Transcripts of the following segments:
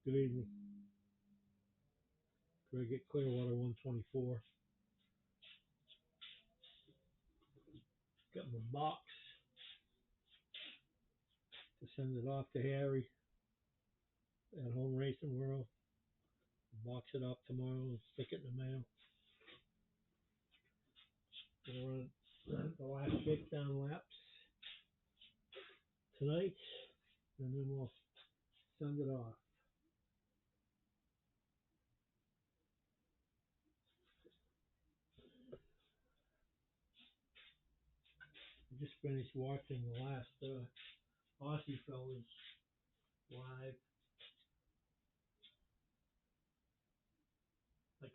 Good evening. Greg at Clearwater 124. Got my box to send it off to Harry at Home Racing World. Box it up tomorrow and stick it in the mail. Gonna run the last shakedown laps tonight, and then we'll send it off. I just finished watching the last Aussie fellas live. I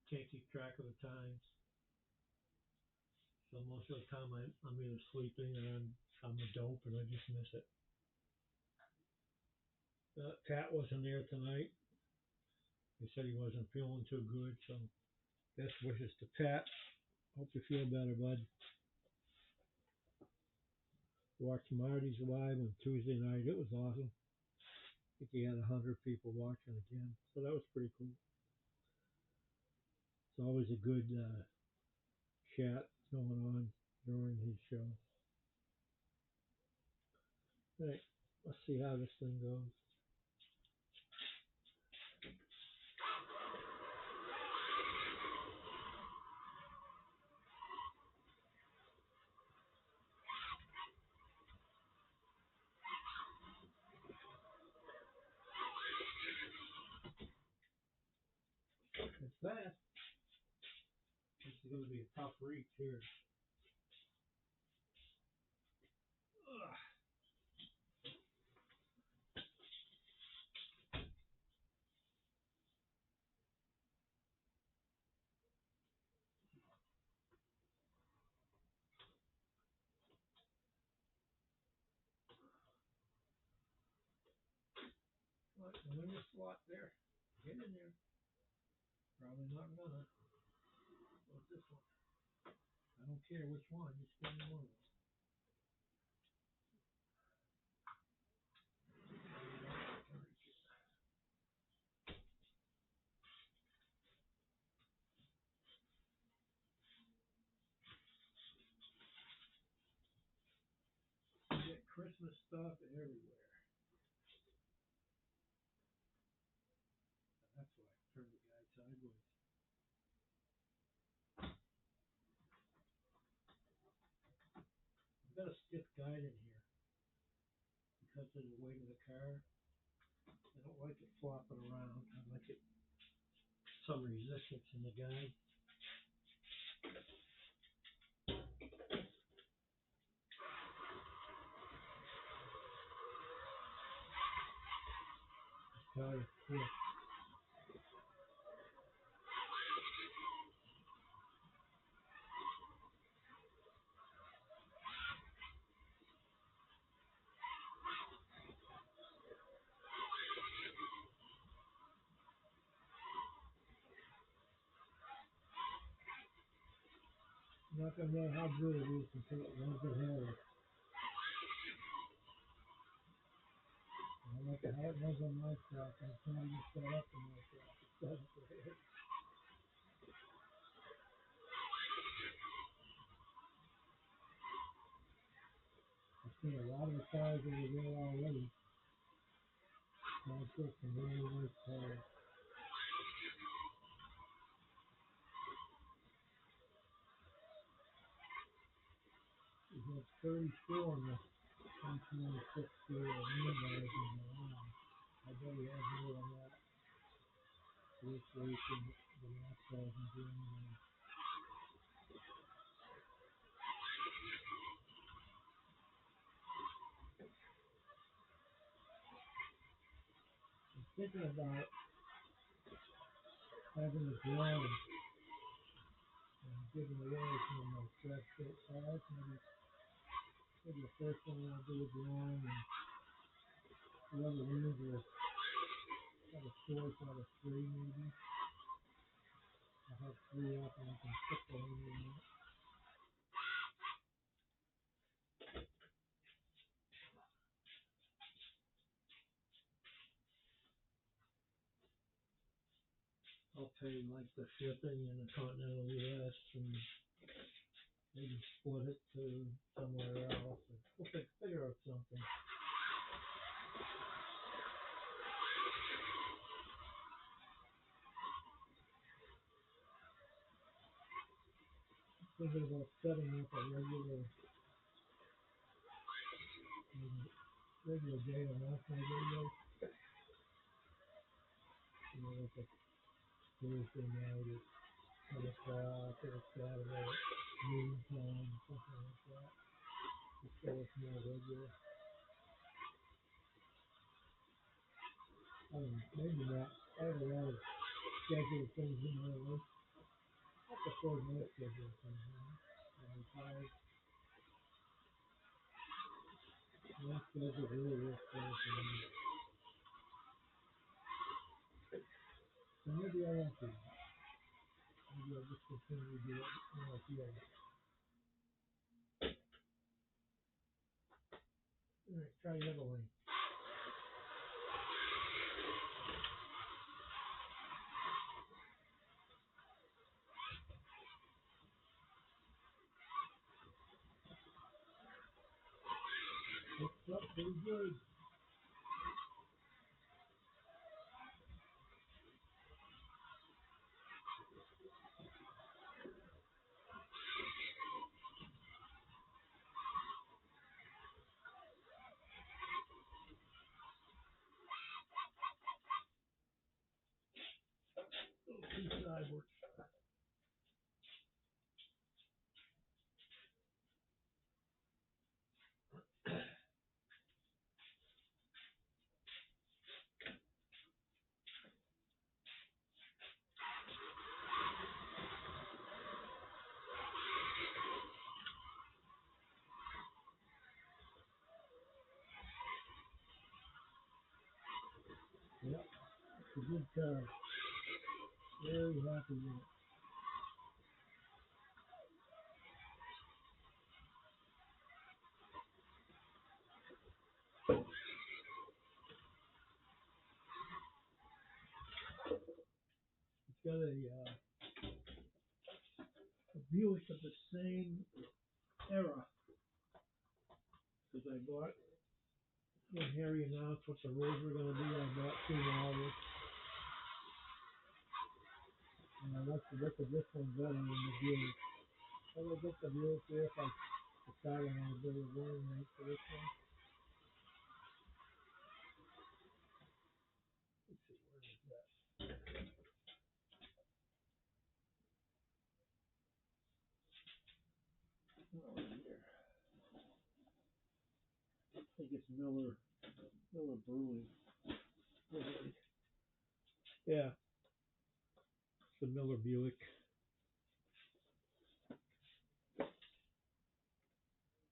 can't keep track of the times. So most of the time I'm either sleeping or I'm a dope and I just miss it. Pat wasn't there tonight. He said he wasn't feeling too good, so best wishes to Pat. Hope you feel better, bud. Watched Marty's live on Tuesday night. It was awesome. I think he had 100 people watching again, so that was pretty cool. It's always a good chat going on during his show. All right, let's see how this thing goes. It's fast. This is going to be a tough reach here. Ugh. What, the window slot there? Get in there. Probably not gonna. What's this one? I don't care which one, just give me one of them. You get Christmas stuff everywhere. That's why I turned the guy sideways. I've got a stiff guide in here because of the weight of the car. I don't like it flopping around. I like it some resistance in the guide. Yeah. I'm not gonna know how good it is until it runs at Harry. I like it how it runs on my track. I'm trying to get set up on my track. It doesn't for Harry. I've seen a lot of the cars over there already. So I took some really nice cars. We had 34 in the 1996 year of Nürburgring in Milan. I bet he has more than that. This racing, the last cars in Germany. I'm thinking about having a drawing and giving away some of my track fit cars. Maybe the first one I'll do a drawing and whoever wins will have a choice out of three maybe. I'll have three up and I can pick the one you want. I'll pay like the shipping in the continental U.S. and maybe split it to somewhere else. We'll figure out something. Thinking about setting up a regular day on national radio. You know, like a Thursday night at 10 o'clock or Saturday at noon time, something like that. Just so it's more regular. Maybe not. I have a lot of scheduled things in my life. I prefer my scheduled things. I'm retired. My schedule really works better for me. So maybe I won't do that. Maybe I'll just continue to do it when I feel it. All right, try the other lane. Looks up pretty good. Two sidewards. Yep, it's a good car. Very happy with it. It's got a Buick of the same era. Because I bought, when Harry announced what the roads were going to be, I bought two models. And I like to look at this one better than the Buick. I will get the Buick there if I decide I want to build a warning rate for this one. Let's see, where is that? Oh, here. I think it's Miller Brewing. Yeah, it's the Miller Buick.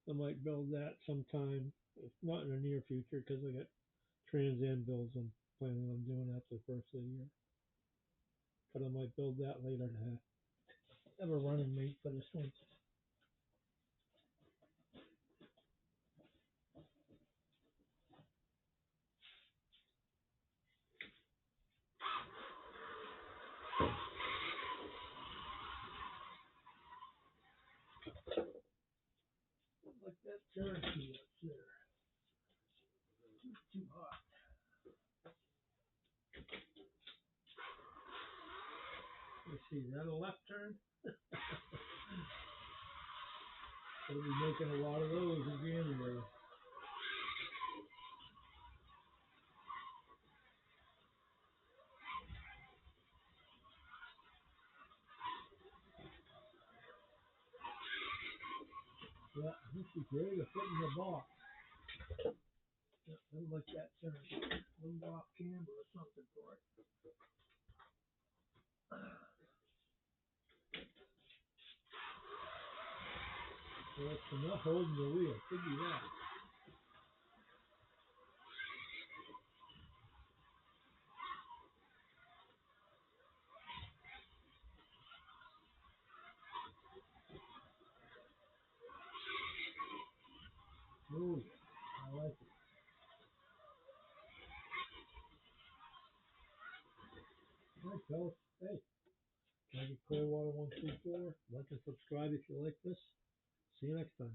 I might build that sometime, not in the near future, because I got Trans Am bills I'm planning on doing after the first of the year. But I might build that later to have a running mate for this one. Like that turn key up there. It's too hot. Let's see, is that a left turn? We'll be making a lot of those in January. Yeah, this is ready to put in the box. Yeah, I like that turn. A little off camber or something for it. Well, it's enough holding the wheel. Could be that. Ooh, I like it. All right, fellas. Hey, can I get Clearwater 124? Like and subscribe if you like this. See you next time.